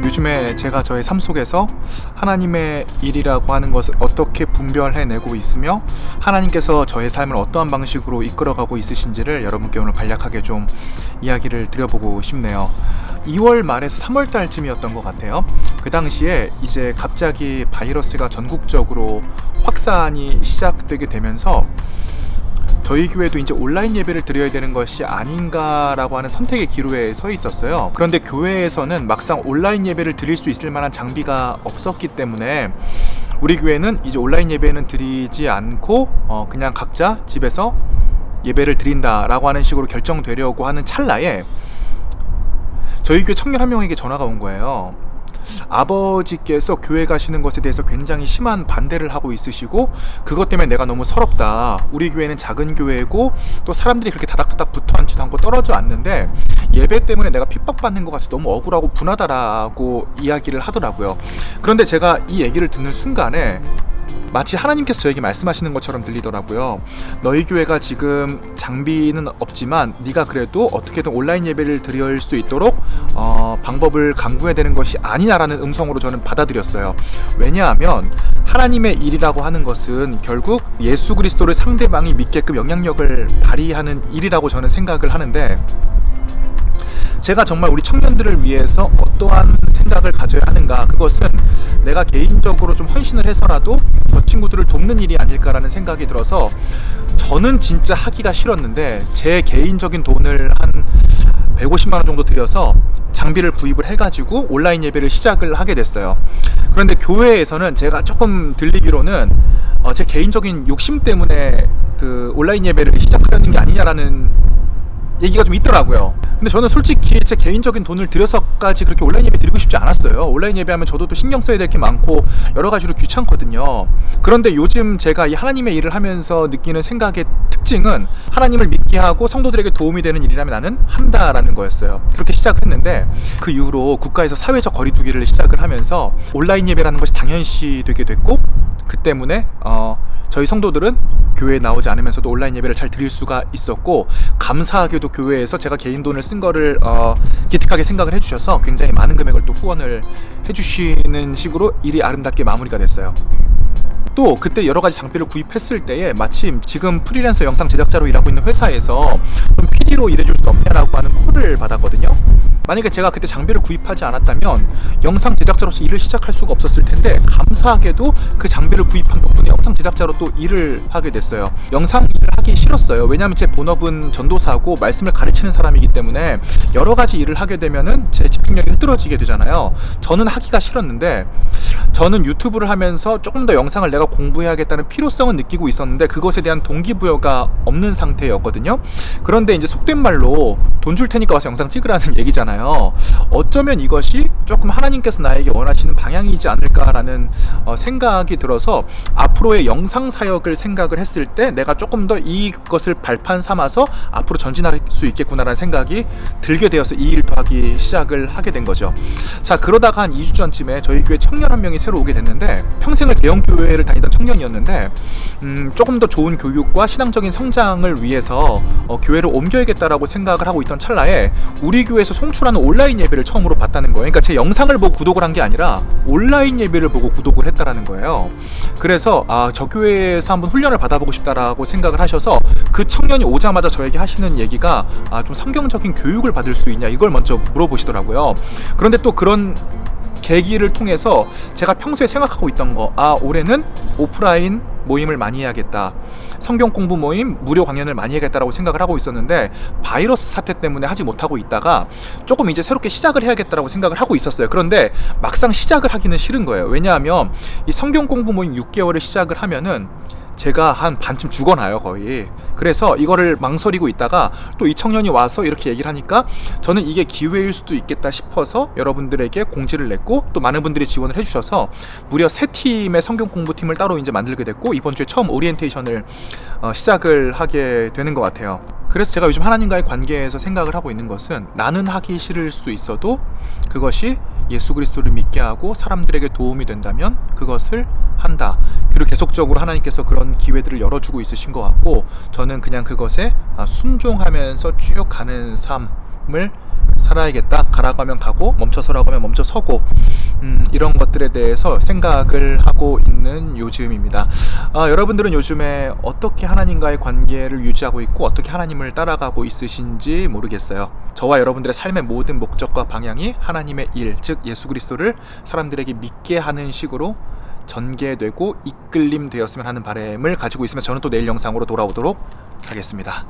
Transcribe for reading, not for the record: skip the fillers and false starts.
요즘에 제가 저의 삶 속에서 하나님의 일이라고 하는 것을 어떻게 분별해내고 있으며 하나님께서 저의 삶을 어떠한 방식으로 이끌어가고 있으신지를 여러분께 오늘 간략하게 좀 이야기를 드려보고 싶네요. 2월 말에서 3월 달쯤이었던 것 같아요. 그 당시에 이제 갑자기 바이러스가 전국적으로 확산이 시작되게 되면서 저희 교회도 이제 온라인 예배를 드려야 되는 것이 아닌가라고 하는 선택의 기로에 서 있었어요. 그런데 교회에서는 막상 온라인 예배를 드릴 수 있을 만한 장비가 없었기 때문에 우리 교회는 이제 온라인 예배는 드리지 않고 그냥 각자 집에서 예배를 드린다라고 하는 식으로 결정되려고 하는 찰나에 저희 교회 청년 한 명에게 전화가 온 거예요. 아버지께서 교회 가시는 것에 대해서 굉장히 심한 반대를 하고 있으시고 그것 때문에 내가 너무 서럽다. 우리 교회는 작은 교회고 또 사람들이 그렇게 다닥다닥 붙어앉지도 않고 떨어져 앉는데 예배 때문에 내가 핍박받는 것 같아서 너무 억울하고 분하다라고 이야기를 하더라고요. 그런데 제가 이 얘기를 듣는 순간에 마치 하나님께서 저에게 말씀하시는 것처럼 들리더라고요. 너희 교회가 지금 장비는 없지만 네가 그래도 어떻게든 온라인 예배를 드릴 수 있도록 방법을 강구해야 되는 것이 아니냐라는 음성으로 저는 받아들였어요. 왜냐하면 하나님의 일이라고 하는 것은 결국 예수 그리스도를 상대방이 믿게끔 영향력을 발휘하는 일이라고 저는 생각을 하는데 제가 정말 우리 청년들을 위해서 어떠한 생각을 가져야 하는가, 그것은 내가 개인적으로 좀 헌신을 해서라도 저 친구들을 돕는 일이 아닐까라는 생각이 들어서 저는 진짜 하기가 싫었는데 제 개인적인 돈을 한 150만 원 정도 들여서 장비를 구입을 해가지고 온라인 예배를 시작을 하게 됐어요. 그런데 교회에서는 제가 조금 들리기로는 제 개인적인 욕심 때문에 그 온라인 예배를 시작하려는 게 아니냐라는 얘기가 좀 있더라고요. 근데 저는 솔직히 제 개인적인 돈을 들여서까지 그렇게 온라인 예배 드리고 싶지 않았어요. 온라인 예배하면 저도 또 신경 써야 될 게 많고 여러 가지로 귀찮거든요. 그런데 요즘 제가 이 하나님의 일을 하면서 느끼는 생각의 특징은 하나님을 믿게 하고 성도들에게 도움이 되는 일이라면 나는 한다라는 거였어요. 그렇게 시작을 했는데 그 이후로 국가에서 사회적 거리두기를 시작을 하면서 온라인 예배라는 것이 당연시 되게 됐고 그 때문에 저희 성도들은 교회에 나오지 않으면서도 온라인 예배를 잘 드릴 수가 있었고 감사하게도 교회에서 제가 개인 돈을 쓴 거를 기특하게 생각을 해주셔서 굉장히 많은 금액을 또 후원을 해주시는 식으로 일이 아름답게 마무리가 됐어요. 또 그때 여러 가지 장비를 구입했을 때에 마침 지금 프리랜서 영상 제작자로 일하고 있는 회사에서 좀 PD로 일해줄 수 없냐라고 하는 콜을 받았거든요. 만약에 제가 그때 장비를 구입하지 않았다면 영상 제작자로서 일을 시작할 수가 없었을 텐데 감사하게도 그 장비를 구입한 덕분에 영상 제작자로 또 일을 하게 됐어요. 영상 일을 하기 싫었어요. 왜냐하면 제 본업은 전도사고 말씀을 가르치는 사람이기 때문에 여러 가지 일을 하게 되면은 제 집중력이 흐트러지게 되잖아요. 저는 하기가 싫었는데 저는 유튜브를 하면서 조금 더 영상을 내가 공부해야겠다는 필요성은 느끼고 있었는데 그것에 대한 동기부여가 없는 상태였거든요. 그런데 이제 속된 말로 돈 줄 테니까 와서 영상 찍으라는 얘기잖아요. 어쩌면 이것이 조금 하나님께서 나에게 원하시는 방향이지 않을까라는 생각이 들어서 앞으로의 영상 사역을 생각을 했을 때 내가 조금 더 이것을 발판 삼아서 앞으로 전진할 수 있겠구나라는 생각이 들게 되어서 이 일도 하기 시작을 하게 된 거죠. 자, 그러다가 한 2주 전쯤에 저희 교회 청년 한 명이 새로 오게 됐는데 평생을 대형 교회를 다니던 청년이었는데 조금 더 좋은 교육과 신앙적인 성장을 위해서 교회를 옮겨야겠다라고 생각을 하고 있던 찰나에 우리 교회에서 송출하는 온라인 예배를 처음으로 봤다는 거예요. 그러니까 제 영상을 보고 구독을 한 게 아니라 온라인 예배를 보고 구독을 했다라는 거예요. 그래서 저 교회에서 한번 훈련을 받아보고 싶다라고 생각을 하셔서 그 청년이 오자마자 저에게 하시는 얘기가 좀 성경적인 교육을 받을 수 있냐 이걸 먼저 물어보시더라고요. 그런데 또 그런 계기를 통해서 제가 평소에 생각하고 있던 거 올해는 오프라인 모임을 많이 해야겠다, 성경 공부 모임, 무료 강연을 많이 해야겠다라고 생각을 하고 있었는데 바이러스 사태 때문에 하지 못하고 있다가 조금 이제 새롭게 시작을 해야겠다라고 생각을 하고 있었어요. 그런데 막상 시작을 하기는 싫은 거예요. 왜냐하면 이 성경 공부 모임 6개월을 시작을 하면은 제가 한 반쯤 죽어나요 거의. 그래서 이거를 망설이고 있다가 또 이 청년이 와서 이렇게 얘기를 하니까 저는 이게 기회일 수도 있겠다 싶어서 여러분들에게 공지를 냈고 또 많은 분들이 지원을 해주셔서 무려 3팀의 성경 공부팀을 따로 이제 만들게 됐고 이번 주에 처음 오리엔테이션을 시작을 하게 되는 것 같아요. 그래서 제가 요즘 하나님과의 관계에서 생각을 하고 있는 것은 나는 하기 싫을 수 있어도 그것이 예수 그리스도를 믿게 하고 사람들에게 도움이 된다면 그것을 한다. 그리고 계속적으로 하나님께서 그런 기회들을 열어주고 있으신 것 같고 저는 그냥 그것에 순종하면서 쭉 가는 삶, 삶을 살아야겠다. 가라고 하면 가고 멈춰서라고 하면 멈춰서고 이런 것들에 대해서 생각을 하고 있는 요즘입니다. 여러분들은 요즘에 어떻게 하나님과의 관계를 유지하고 있고 어떻게 하나님을 따라가고 있으신지 모르겠어요. 저와 여러분들의 삶의 모든 목적과 방향이 하나님의 일, 즉 예수 그리스도를 사람들에게 믿게 하는 식으로 전개되고 이끌림 되었으면 하는 바람을 가지고 있으면 저는 또 내일 영상으로 돌아오도록 하겠습니다.